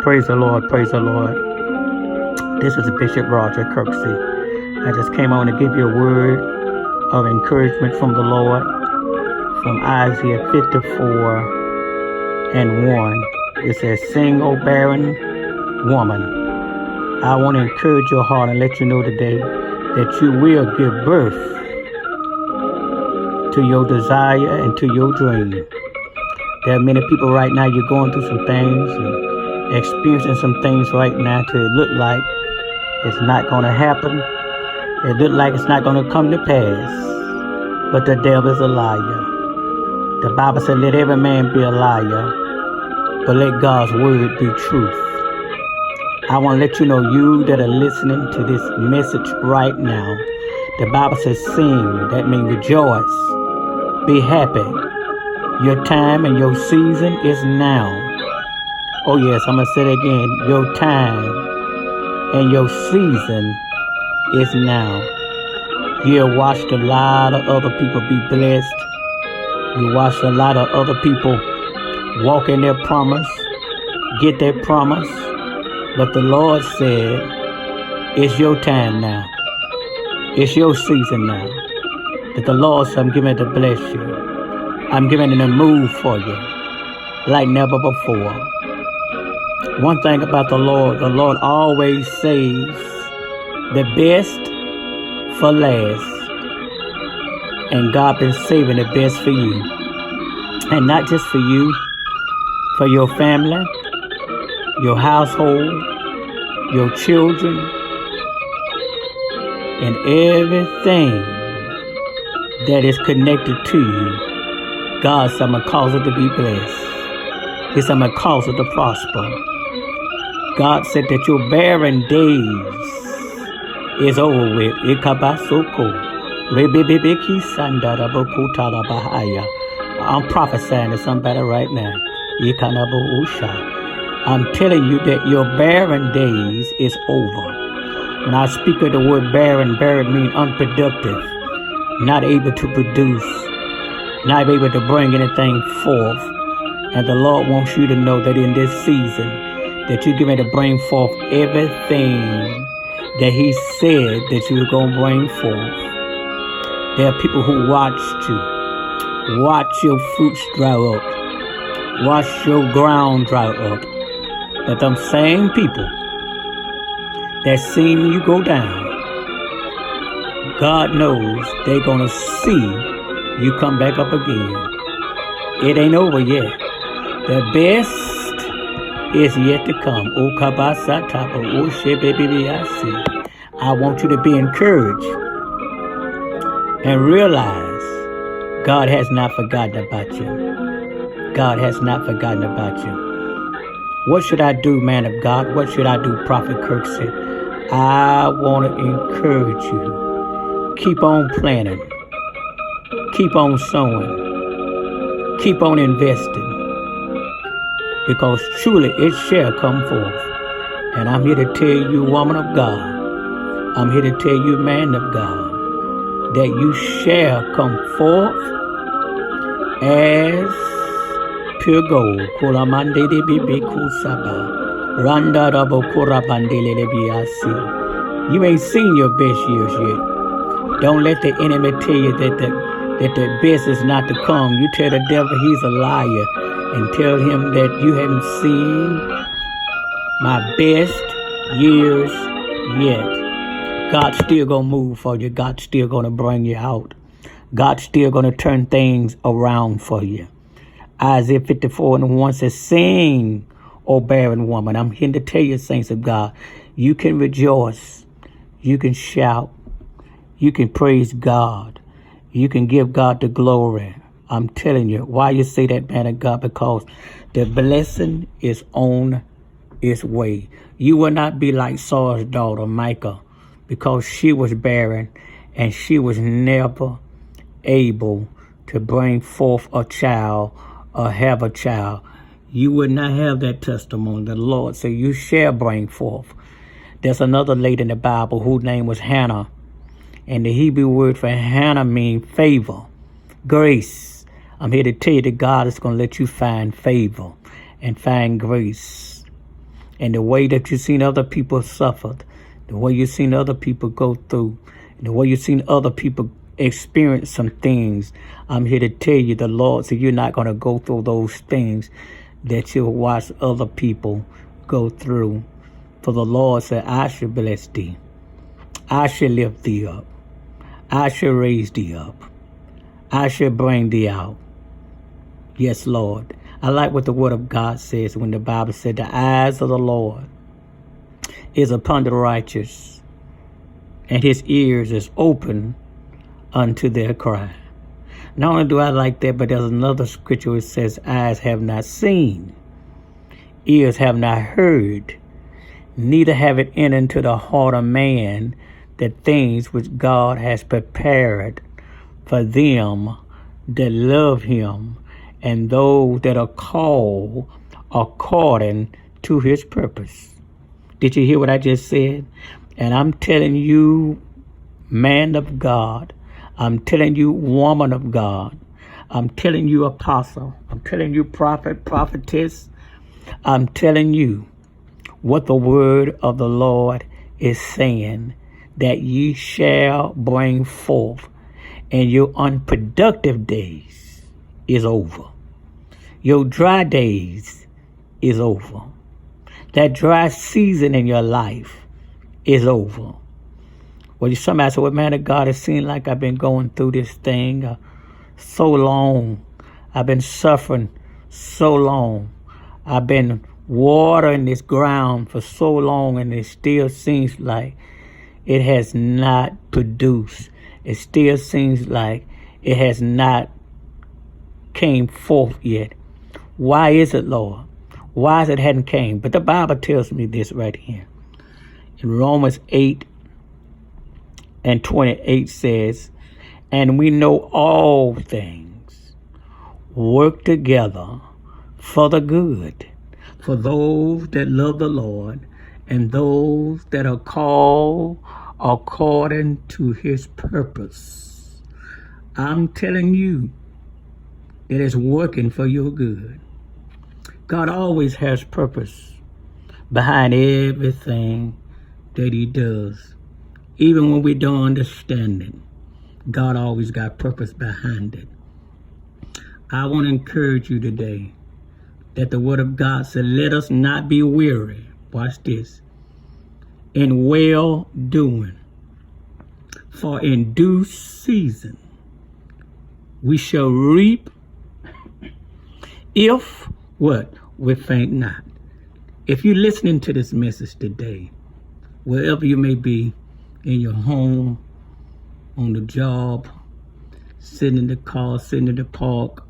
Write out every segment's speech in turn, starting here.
Praise the Lord. Praise the Lord. This is Bishop Roger Kirksey. I just came on to give you a word of encouragement from the Lord from Isaiah 54:1. It says, "Sing, O barren woman." I want to encourage your heart and let you know today that you will give birth to your desire and to your dream. There are many people right now, you're going through some things and experiencing some things right now to look like it's not going to happen. It look like it's not going to come to pass. But the devil is a liar. The Bible said, let every man be a liar, but let God's word be truth. I want to let you know, you that are listening to this message right now, the Bible says sing. That means rejoice. Be happy. Your time and your season is now. Oh yes, I'm going to say it again. Your time and your season is now. You have watched a lot of other people be blessed. You watched a lot of other people walk in their promise, get their promise. But the Lord said, it's your time now. It's your season now. That the Lord said, I'm giving it to bless you. I'm giving it a move for you like never before. One thing about the Lord always saves the best for last. And God been saving the best for you. And not just for you, for your family, your household, your children, and everything that is connected to you. God said, I'm going to cause it to be blessed. He said, I'm going to cause it to prosper. God said that your barren days is over with. I'm prophesying to somebody right now. I'm telling you that your barren days is over. When I speak of the word barren means unproductive, not able to produce, not able to bring anything forth. And the Lord wants you to know that in this season, that you're getting to bring forth everything that He said that you were going to bring forth. There are people who watched you, watch your fruits dry up, watch your ground dry up. But them same people that seen you go down, God knows they're going to see you come back up again. It ain't over yet. The best is yet to come. I want you to be encouraged and realize God has not forgotten about you. God has not forgotten about you. What should I do, man of God? What should I do, Prophet Kirksey? I want to encourage you. Keep on planning. Keep on sowing. Keep on investing. Because truly it shall come forth. And I'm here to tell you, woman of God, I'm here to tell you, man of God, that you shall come forth as pure gold. You ain't seen your best years yet. Don't let the enemy tell you that the best is not to come. You tell the devil he's a liar and tell him that you haven't seen my best years yet. God's still going to move for you. God's still going to bring you out. God's still going to turn things around for you. Isaiah 54:1 says, sing, O barren woman. I'm here to tell you, saints of God, you can rejoice. You can shout. You can praise God. You can give God the glory. I'm telling you. Why you say that, man of God? Because the blessing is on its way. You will not be like Saul's daughter, Micah, because she was barren and she was never able to bring forth a child or have a child. You would not have that testimony. The Lord said you shall bring forth. There's another lady in the Bible whose name was Hannah. And the Hebrew word for Hannah means favor, grace. I'm here to tell you that God is going to let you find favor and find grace. And the way that you've seen other people suffer, the way you've seen other people go through, and the way you've seen other people experience some things, I'm here to tell you, the Lord said you're not going to go through those things that you'll watch other people go through. For the Lord said, I shall bless thee. I shall lift thee up. I shall raise thee up. I shall bring thee out. Yes, Lord. I like what the word of God says when the Bible said the eyes of the Lord is upon the righteous, and his ears is open unto their cry. Not only do I like that, but there's another scripture which says, eyes have not seen, ears have not heard, neither have it entered into the heart of man the things which God has prepared for them that love him and those that are called according to his purpose. Did you hear what I just said? And I'm telling you, man of God, I'm telling you, woman of God, I'm telling you, apostle, I'm telling you, prophet, prophetess, I'm telling you what the word of the Lord is saying, that ye shall bring forth, and your unproductive days is over. Your dry days is over. That dry season in your life is over. Well, somebody said, well, man of God, it seems like I've been going through this thing so long. I've been suffering so long. I've been watering this ground for so long, and it still seems like it has not produced. It still seems like it has not came forth yet. Why is it, Lord? Why is it hadn't came? But the Bible tells me this right here. In Romans 8:28 says, and we know all things work together for the good, for those that love the Lord and those that are called according to his purpose. I'm telling you that it's working for your good. God always has purpose behind everything that he does. Even when we don't understand it, God always got purpose behind it. I want to encourage you today that the word of God said, let us not be weary. Watch this. In well doing. For in due season we shall reap if what? We faint not. If you're listening to this message today, wherever you may be, in your home, on the job, sitting in the car, sitting in the park,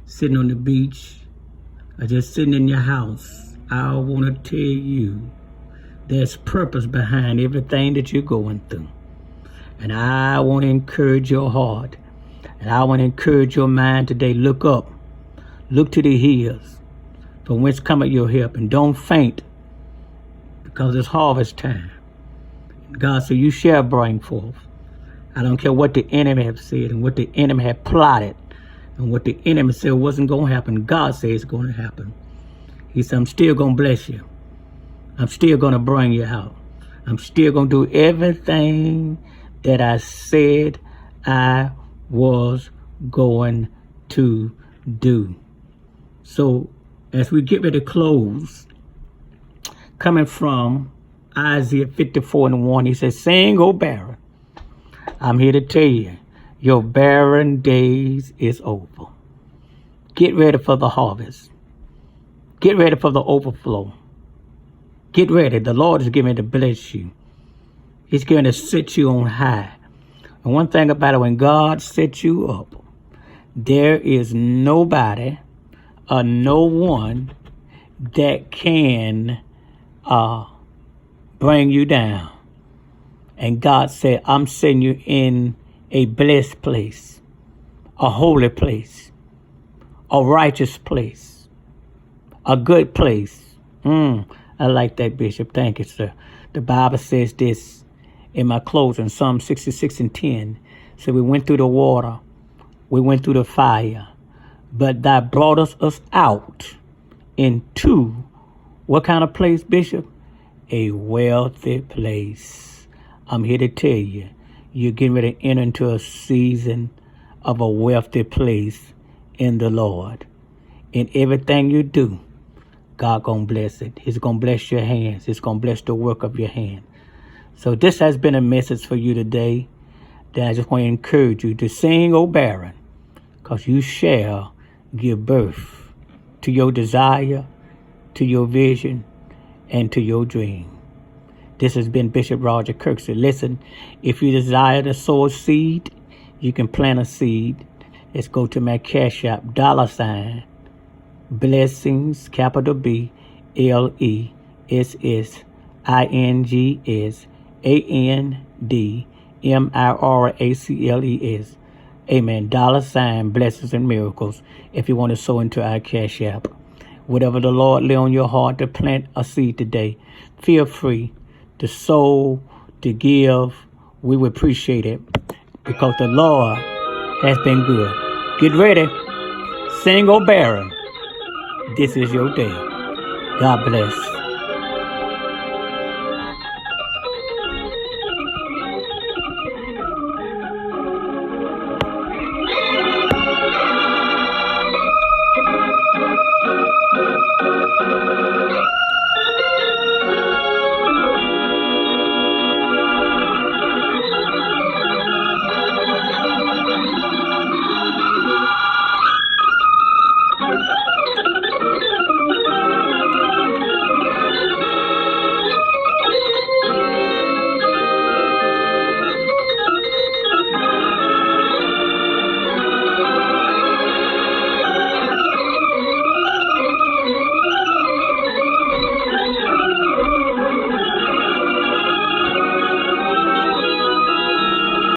sitting on the beach, or just sitting in your house, I want to tell you there's purpose behind everything that you're going through. And I want to encourage your heart, and I want to encourage your mind today. Look up. Look to the hills, from whence cometh your help, and don't faint, because it's harvest time. God said, you shall bring forth. I don't care what the enemy have said and what the enemy have plotted and what the enemy said wasn't going to happen. God says it's going to happen. He said, I'm still going to bless you. I'm still going to bring you out. I'm still going to do everything that I said I was going to do. So as we get ready to close, coming from Isaiah 54:1, he says, sing, O barren. I'm here to tell you, your barren days is over. Get ready for the harvest. Get ready for the overflow. Get ready. The Lord is getting to bless you. He's going to set you on high. And one thing about it, when God sets you up, there is nobody or no one that can bring you down. And God said, I'm setting you in a blessed place, a holy place, a righteous place, a good place. I like that, Bishop. Thank you, sir. The Bible says this in my closing, Psalm 66:10. So we went through the water, we went through the fire, but thou broughtest us out into What kind of place, Bishop? A wealthy place. I'm here to tell you, you're getting ready to enter into a season of a wealthy place in the Lord. In everything you do, God gonna bless it. He's gonna bless your hands. He's gonna bless the work of your hand. So this has been a message for you today that I just want to encourage you to sing, O barren, because you shall give birth to your desire, to your vision, and to your dream. This has been Bishop Roger Kirksey. Listen, if you desire to sow a seed, you can plant a seed. Let's go to my Cash App, $ Blessings, capital B, LESSINGS, ANDMIRACLES. Amen. $ Blessings and Miracles. If you want to sow into our Cash App. Whatever the Lord lay on your heart to plant a seed today, feel free to sow, to give. We would appreciate it because the Lord has been good. Get ready. Sing, O barren. This is your day. God bless.